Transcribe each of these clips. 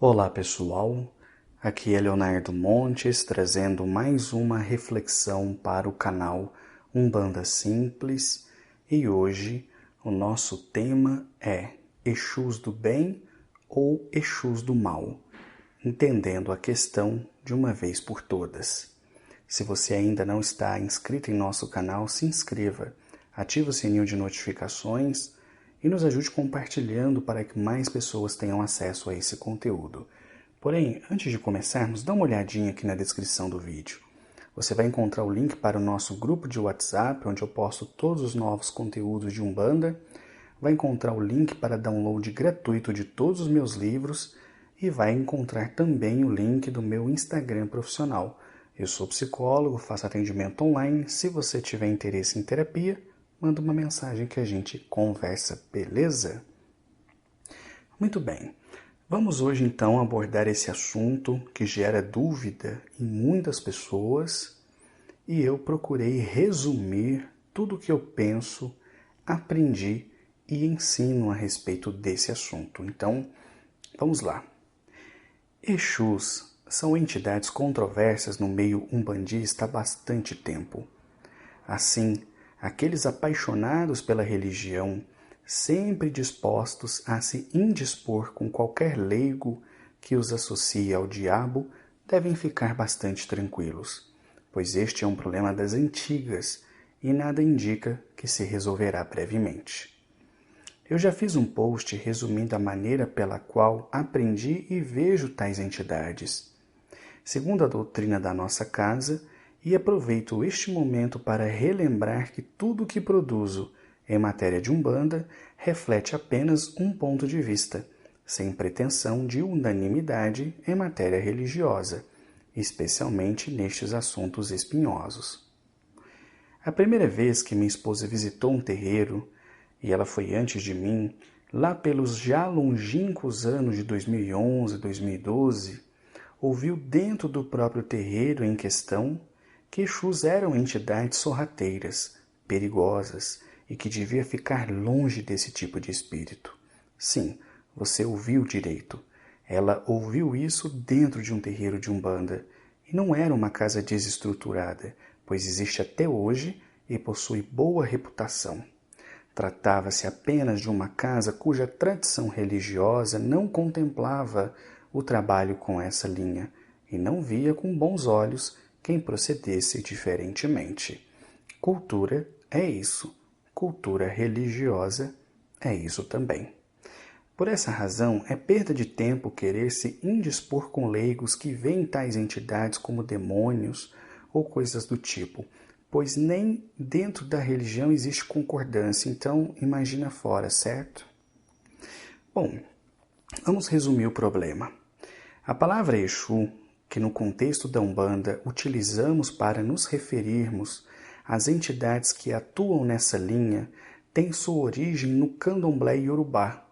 Olá pessoal, aqui é Leonardo Montes trazendo mais uma reflexão para o canal Umbanda Simples e hoje o nosso tema é Exus do Bem ou Exus do Mal, entendendo a questão de uma vez por todas. Se você ainda não está inscrito em nosso canal, se inscreva, ative o sininho de notificações e nos ajude compartilhando para que mais pessoas tenham acesso a esse conteúdo. Porém, antes de começarmos, dá uma olhadinha aqui na descrição do vídeo. Você vai encontrar o link para o nosso grupo de WhatsApp, onde eu posto todos os novos conteúdos de Umbanda. Vai encontrar o link para download gratuito de todos os meus livros e vai encontrar também o link do meu Instagram profissional. Eu sou psicólogo, faço atendimento online. Se você tiver interesse em terapia, manda uma mensagem que a gente conversa, beleza? Muito bem. Vamos hoje então abordar esse assunto que gera dúvida em muitas pessoas e eu procurei resumir tudo o que eu penso, aprendi e ensino a respeito desse assunto. Então, vamos lá. Exus são entidades controversas no meio umbandista há bastante tempo. Assim, aqueles apaixonados pela religião, sempre dispostos a se indispor com qualquer leigo que os associe ao diabo, devem ficar bastante tranquilos, pois este é um problema das antigas e nada indica que se resolverá brevemente. Eu já fiz um post resumindo a maneira pela qual aprendi e vejo tais entidades. Segundo a doutrina da nossa casa, e aproveito este momento para relembrar que tudo o que produzo em matéria de Umbanda reflete apenas um ponto de vista, sem pretensão de unanimidade em matéria religiosa, especialmente nestes assuntos espinhosos. A primeira vez que minha esposa visitou um terreiro, e ela foi antes de mim, lá pelos já longínquos anos de 2011, 2012, ouviu dentro do próprio terreiro em questão que Exus eram entidades sorrateiras, perigosas e que devia ficar longe desse tipo de espírito. Sim, você ouviu direito. Ela ouviu isso dentro de um terreiro de Umbanda. E não era uma casa desestruturada, pois existe até hoje e possui boa reputação. Tratava-se apenas de uma casa cuja tradição religiosa não contemplava o trabalho com essa linha e não via com bons olhos quem procedesse diferentemente. Cultura é isso. Cultura religiosa é isso também. Por essa razão, é perda de tempo querer se indispor com leigos que veem tais entidades como demônios ou coisas do tipo, pois nem dentro da religião existe concordância, então imagina fora, certo? Bom, vamos resumir o problema. A palavra Exu, que no contexto da Umbanda utilizamos para nos referirmos às entidades que atuam nessa linha, tem sua origem no Candomblé Yorubá,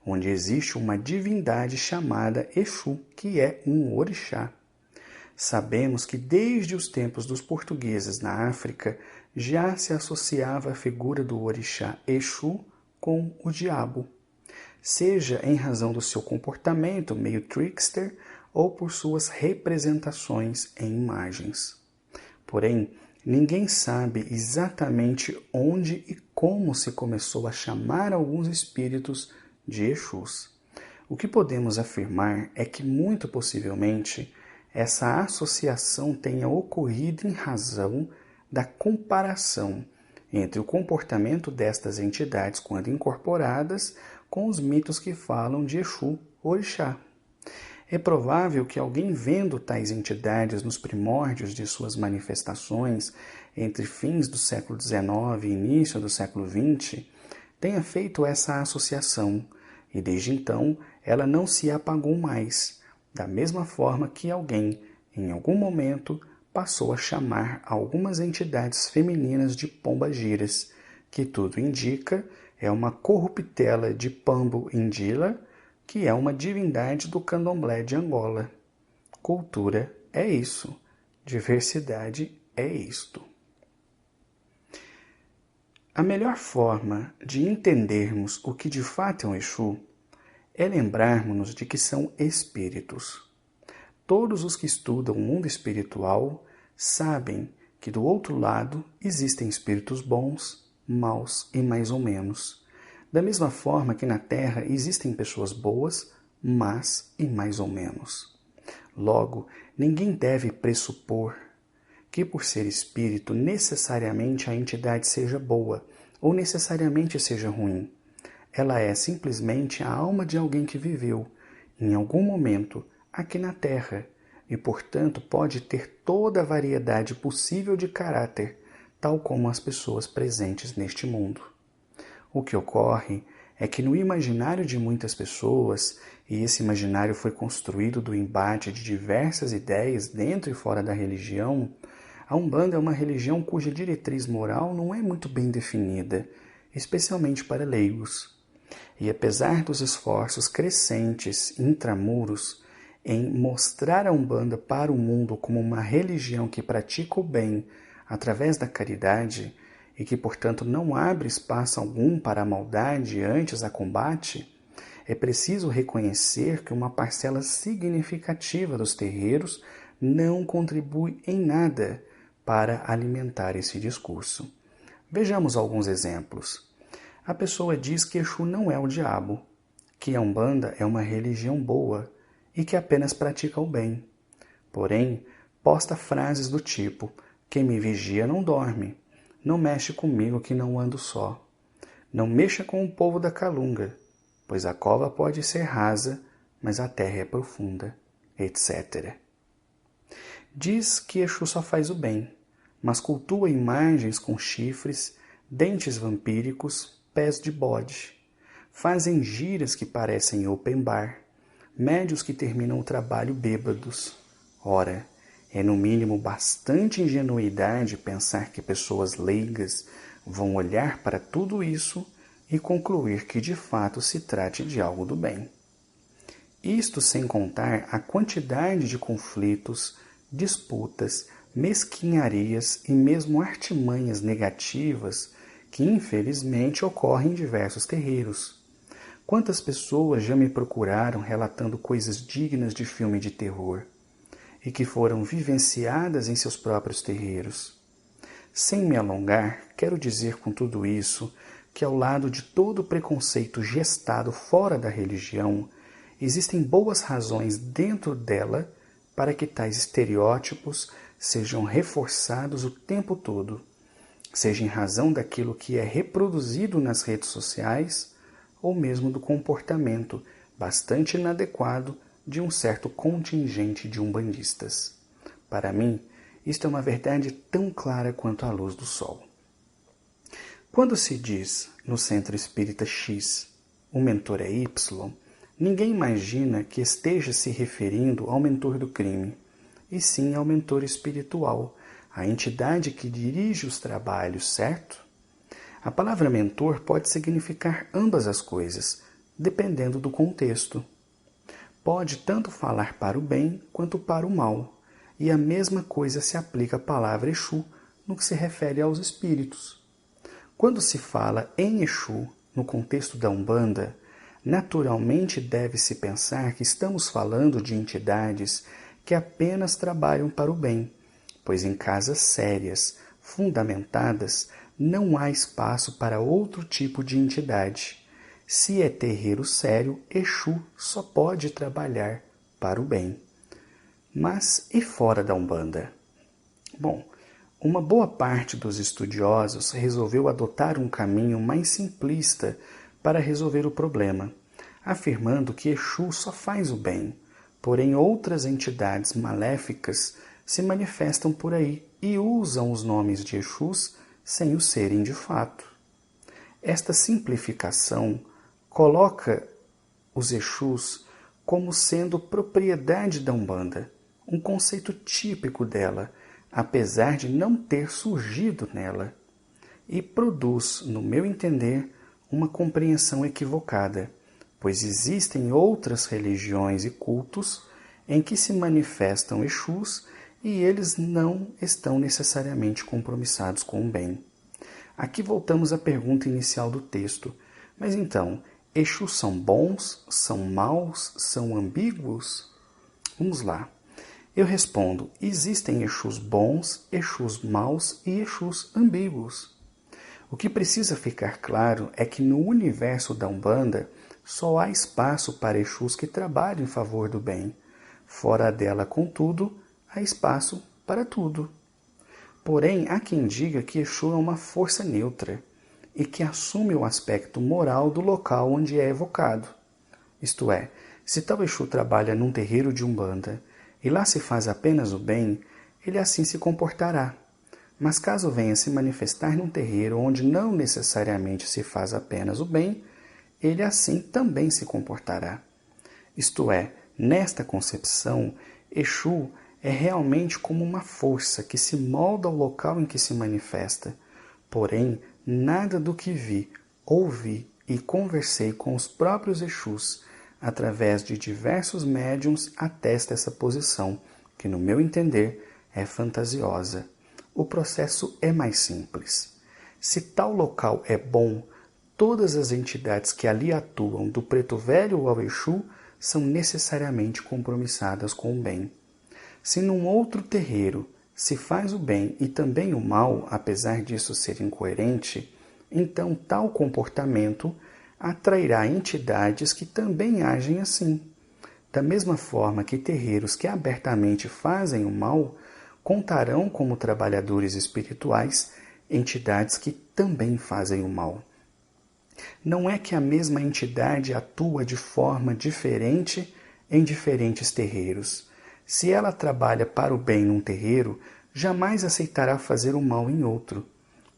onde existe uma divindade chamada Exu, que é um orixá. Sabemos que desde os tempos dos portugueses na África já se associava a figura do orixá Exu com o diabo, seja em razão do seu comportamento meio trickster ou por suas representações em imagens. Porém, ninguém sabe exatamente onde e como se começou a chamar alguns espíritos de Exus. O que podemos afirmar é que, muito possivelmente, essa associação tenha ocorrido em razão da comparação entre o comportamento destas entidades quando incorporadas com os mitos que falam de Exu, orixá. É provável que alguém vendo tais entidades nos primórdios de suas manifestações, entre fins do século XIX e início do século XX, tenha feito essa associação, e desde então ela não se apagou mais, da mesma forma que alguém, em algum momento, passou a chamar algumas entidades femininas de pombagiras, que tudo indica é uma corruptela de Pambo Indila, que é uma divindade do candomblé de Angola. Cultura é isso. Diversidade é isto. A melhor forma de entendermos o que de fato é um Exu é lembrarmos-nos de que são espíritos. Todos os que estudam o mundo espiritual sabem que do outro lado existem espíritos bons, maus e mais ou menos. Da mesma forma que na Terra existem pessoas boas, más e mais ou menos. Logo, ninguém deve pressupor que por ser espírito necessariamente a entidade seja boa ou necessariamente seja ruim. Ela é simplesmente a alma de alguém que viveu, em algum momento, aqui na Terra, e portanto pode ter toda a variedade possível de caráter, tal como as pessoas presentes neste mundo. O que ocorre é que no imaginário de muitas pessoas, e esse imaginário foi construído do embate de diversas ideias dentro e fora da religião, a Umbanda é uma religião cuja diretriz moral não é muito bem definida, especialmente para leigos. E apesar dos esforços crescentes intramuros em mostrar a Umbanda para o mundo como uma religião que pratica o bem através da caridade e que, portanto, não abre espaço algum para a maldade e antes a combate, é preciso reconhecer que uma parcela significativa dos terreiros não contribui em nada para alimentar esse discurso. Vejamos alguns exemplos. A pessoa diz que Exu não é o diabo, que a Umbanda é uma religião boa e que apenas pratica o bem. Porém, posta frases do tipo: quem me vigia não dorme, não mexe comigo que não ando só, não mexa com o povo da Calunga, pois a cova pode ser rasa, mas a terra é profunda, etc. Diz que Exu só faz o bem, mas cultua imagens com chifres, dentes vampíricos, pés de bode. Fazem giras que parecem open bar, médios que terminam o trabalho bêbados. Ora, é no mínimo bastante ingenuidade pensar que pessoas leigas vão olhar para tudo isso e concluir que de fato se trate de algo do bem. Isto sem contar a quantidade de conflitos, disputas, mesquinharias e mesmo artimanhas negativas que infelizmente ocorrem em diversos terreiros. Quantas pessoas já me procuraram relatando coisas dignas de filme de terror e que foram vivenciadas em seus próprios terreiros? Sem me alongar, quero dizer com tudo isso que ao lado de todo o preconceito gestado fora da religião, existem boas razões dentro dela para que tais estereótipos sejam reforçados o tempo todo, seja em razão daquilo que é reproduzido nas redes sociais ou mesmo do comportamento bastante inadequado de um certo contingente de umbandistas. Para mim, isto é uma verdade tão clara quanto a luz do sol. Quando se diz, no centro espírita X, o mentor é Y, ninguém imagina que esteja se referindo ao mentor do crime, e sim ao mentor espiritual, a entidade que dirige os trabalhos, certo? A palavra mentor pode significar ambas as coisas, dependendo do contexto. Pode tanto falar para o bem quanto para o mal, e a mesma coisa se aplica à palavra Exu no que se refere aos espíritos. Quando se fala em Exu, no contexto da Umbanda, naturalmente deve-se pensar que estamos falando de entidades que apenas trabalham para o bem, pois em casas sérias, fundamentadas, não há espaço para outro tipo de entidade. Se é terreiro sério, Exu só pode trabalhar para o bem. Mas e fora da Umbanda? Bom, uma boa parte dos estudiosos resolveu adotar um caminho mais simplista para resolver o problema, afirmando que Exu só faz o bem, porém outras entidades maléficas se manifestam por aí e usam os nomes de Exus sem o serem de fato. Esta simplificação coloca os Exus como sendo propriedade da Umbanda, um conceito típico dela, apesar de não ter surgido nela, e produz, no meu entender, uma compreensão equivocada, pois existem outras religiões e cultos em que se manifestam Exus e eles não estão necessariamente compromissados com o bem. Aqui voltamos à pergunta inicial do texto. Mas então, Exus são bons, são maus, são ambíguos? Vamos lá. Eu respondo, existem Exus bons, Exus maus e Exus ambíguos. O que precisa ficar claro é que no universo da Umbanda só há espaço para Exus que trabalham em favor do bem. Fora dela, contudo, há espaço para tudo. Porém, há quem diga que Exu é uma força neutra e que assume o aspecto moral do local onde é evocado. Isto é, se tal Exu trabalha num terreiro de Umbanda e lá se faz apenas o bem, ele assim se comportará. Mas caso venha se manifestar num terreiro onde não necessariamente se faz apenas o bem, ele assim também se comportará. Isto é, nesta concepção, Exu é realmente como uma força que se molda ao local em que se manifesta. Porém, nada do que vi, ouvi e conversei com os próprios Exus, através de diversos médiuns, atesta essa posição, que no meu entender é fantasiosa. O processo é mais simples. Se tal local é bom, todas as entidades que ali atuam, do preto velho ao Exu, são necessariamente compromissadas com o bem. Se num outro terreiro se faz o bem e também o mal, apesar disso ser incoerente, então tal comportamento atrairá entidades que também agem assim. Da mesma forma que terreiros que abertamente fazem o mal contarão como trabalhadores espirituais entidades que também fazem o mal. Não é que a mesma entidade atua de forma diferente em diferentes terreiros. Se ela trabalha para o bem num terreiro, jamais aceitará fazer o mal em outro.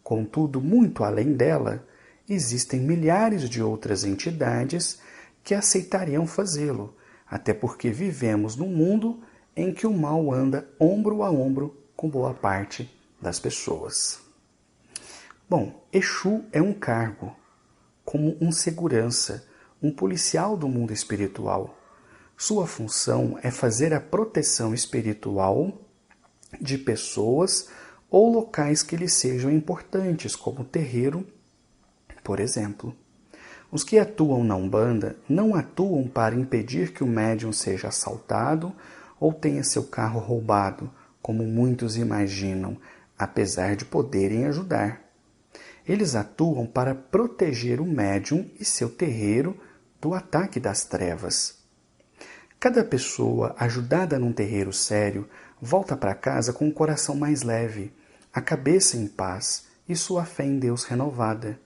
Contudo, muito além dela, existem milhares de outras entidades que aceitariam fazê-lo, até porque vivemos num mundo em que o mal anda ombro a ombro com boa parte das pessoas. Bom, Exu é um cargo, como um segurança, um policial do mundo espiritual. Sua função é fazer a proteção espiritual de pessoas ou locais que lhes sejam importantes, como terreiro, por exemplo. Os que atuam na Umbanda não atuam para impedir que o médium seja assaltado ou tenha seu carro roubado, como muitos imaginam, apesar de poderem ajudar. Eles atuam para proteger o médium e seu terreiro do ataque das trevas. Cada pessoa ajudada num terreiro sério volta para casa com o coração mais leve, a cabeça em paz e sua fé em Deus renovada.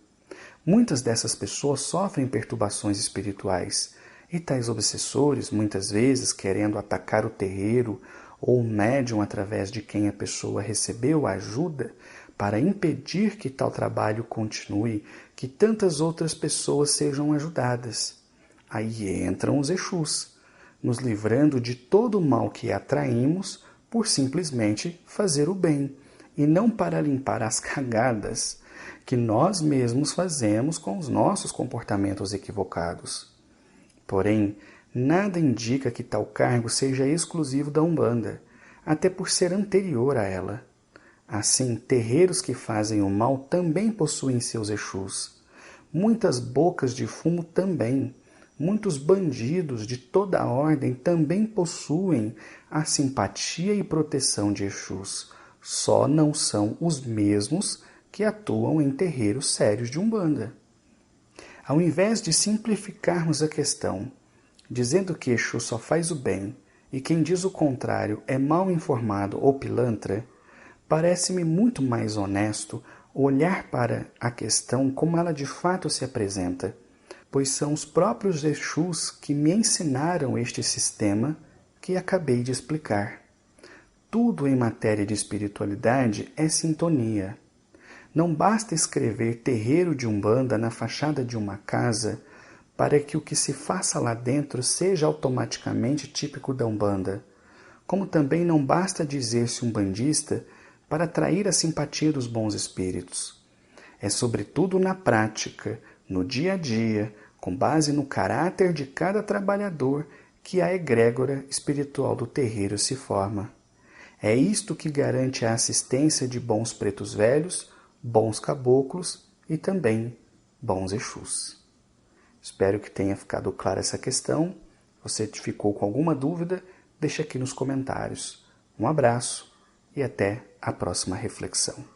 Muitas dessas pessoas sofrem perturbações espirituais, e tais obsessores, muitas vezes querendo atacar o terreiro ou o médium através de quem a pessoa recebeu a ajuda, para impedir que tal trabalho continue, que tantas outras pessoas sejam ajudadas. Aí entram os Exus, nos livrando de todo o mal que atraímos por simplesmente fazer o bem, e não para limpar as cagadas que nós mesmos fazemos com os nossos comportamentos equivocados. Porém, nada indica que tal cargo seja exclusivo da Umbanda, até por ser anterior a ela. Assim, terreiros que fazem o mal também possuem seus Exus. Muitas bocas de fumo também. Muitos bandidos de toda a ordem também possuem a simpatia e proteção de Exus. Só não são os mesmos que atuam em terreiros sérios de Umbanda. Ao invés de simplificarmos a questão, dizendo que Exu só faz o bem e quem diz o contrário é mal informado ou pilantra, parece-me muito mais honesto olhar para a questão como ela de fato se apresenta, pois são os próprios Exus que me ensinaram este sistema que acabei de explicar. Tudo em matéria de espiritualidade é sintonia. Não basta escrever terreiro de Umbanda na fachada de uma casa para que o que se faça lá dentro seja automaticamente típico da Umbanda, como também não basta dizer-se umbandista para atrair a simpatia dos bons espíritos. É sobretudo na prática, no dia a dia, com base no caráter de cada trabalhador, que a egrégora espiritual do terreiro se forma. É isto que garante a assistência de bons pretos velhos, bons caboclos e também bons Exus. Espero que tenha ficado clara essa questão. Você ficou com alguma dúvida? Deixa aqui nos comentários. Um abraço e até a próxima reflexão.